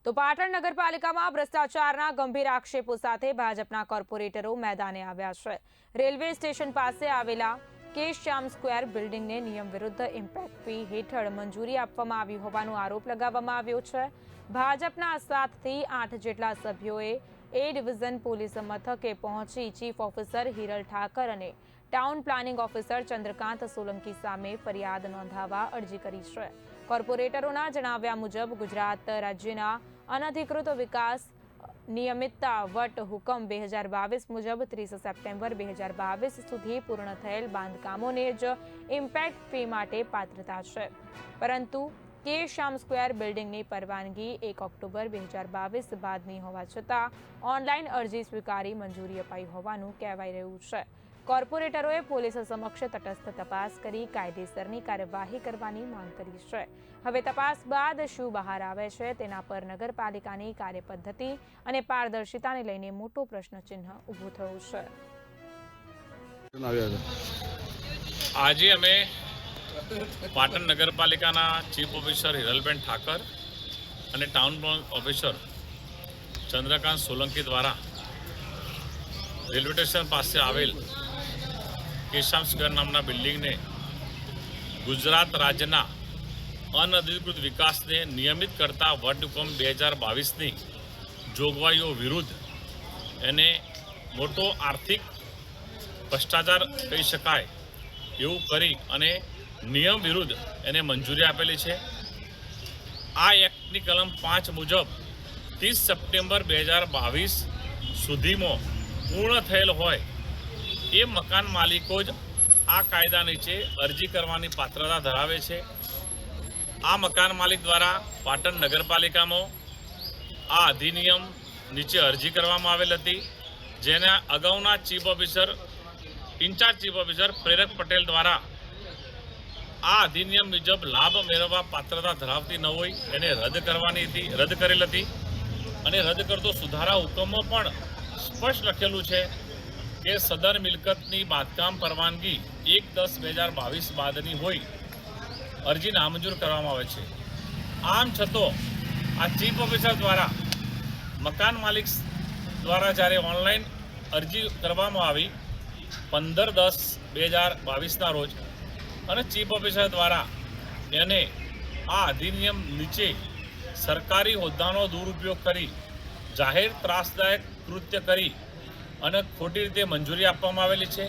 તો પાટણ નગરપાલિકામાં ભ્રષ્ટાચારના ગંભીર આક્ષેપો સાથે ભાજપના કોર્પોરેટરો મેદાને આવ્યા છે। રેલવે સ્ટેશન પાસે આવેલા કેશશ્યામ સ્ક્વેર બિલ્ડિંગને નિયમ વિરુદ્ધ ઇમ્પેક્ટ ફી હેઠળ મંજૂરી આપવામાં આવી હોવાનો આરોપ લગાવવામાં આવ્યો છે। ભાજપના 7 થી 8 જેટલા સભ્યોએ એ ડિવિઝન પોલીસ મથકે પહોંચી ચીફ ઓફિસર હિરલ ઠાકર અને town planning officer Chandrakant Solanki સામે ફરિયાદ નોંધાવવા અરજી કરી છે। કોર્પોરેટરોના જણાવ્યા મુજબ ગુજરાત રાજ્યના અનધિકૃત વિકાસ નિયમિતતા વટ હુકમ 2022 મુજબ 30 સપ્ટેમ્બર 2022 સુધી પૂર્ણ થયેલ બાંધકામોને જ ઇમ્પેક્ટ ફી માટે પાત્રતા છે, પરંતુ કેશશ્યામ સ્ક્વેર બિલ્ડિંગની પરવાનગી 1 ઓક્ટોબર 2022 બાદની હોવા છતાં ઓનલાઈન અરજી સ્વીકારી મંજૂરી અપાઈ હોવાનું કહેવાઈ રહ્યું છે। કોર્પોરેટરોએ પોલીસ સમક્ષ તટસ્થ તપાસ કરી કાયદેસરની કાર્યવાહી કરવાની માંગ કરી છે। હવે તપાસ બાદ શું બહાર આવે છે તેના પર નગરપાલિકાની કાર્યપદ્ધતિ અને પારદર્શિતાને લઈને મોટો પ્રશ્નચિહ્ન ઊભો થયો છે। આજે અમે પાટણ નગરપાલિકાના ચીફ ઓફિસર હિરલબેન ઠાકર અને town planning officer Chandrakant Solanki દ્વારા રેલવે સ્ટેશન પાસે આવેલ કેશશ્યામ સ્ક્વેર નામના બિલ્ડિંગને ગુજરાત રાજ્યના અનધિકૃત વિકાસને નિયમિત કરતા વટહુકમ 2022ની જોગવાઈઓ વિરુદ્ધ એને મોટો આર્થિક ભ્રષ્ટાચાર કહી શકાય એવું કરી અને નિયમ વિરુદ્ધ એને મંજૂરી આપેલી છે। આ એક્ટની કલમ 5 મુજબ 30 સપ્ટેમ્બર 2022 સુધીમાં પૂર્ણ થયેલ હોય એ મકાન માલિકો જ આ કાયદા નીચે અરજી કરવાની પાત્રતા ધરાવે છે। આ મકાન માલિક દ્વારા પાટણ નગરપાલિકામાં આ અધિનિયમ નીચે અરજી કરવામાં આવેલ હતી, જેના અગાઉના chief officer in charge chief officer Prerak Patel દ્વારા આ અધિનિયમ મુજબ લાભ મેળવવા પાત્રતા ધરાવતી ન હોય એને રદ કરેલ હતી અને રદ કરતો સુધારા હુકમમાં પણ સ્પષ્ટ લખેલું છે કે સદર મિલકતની બાંધકામ પરવાનગી 1/10/2022 બાદની હોય અરજી નામંજૂર કરવામાં આવે છે। આમ છતાં આ ચીફ ઓફિસર દ્વારા મકાન માલિક દ્વારા જ્યારે ઓનલાઈન અરજી કરવામાં આવી 15/10/2022ના રોજ અને ચીફ ઓફિસર દ્વારા એને આ અધિનિયમ નીચે સરકારી હોદ્દાનો દુરુપયોગ કરી જાહેર ત્રાસદાયક કૃત્ય કરી અને ખોટી રીતે મંજૂરી આપવામાં આવેલી છે।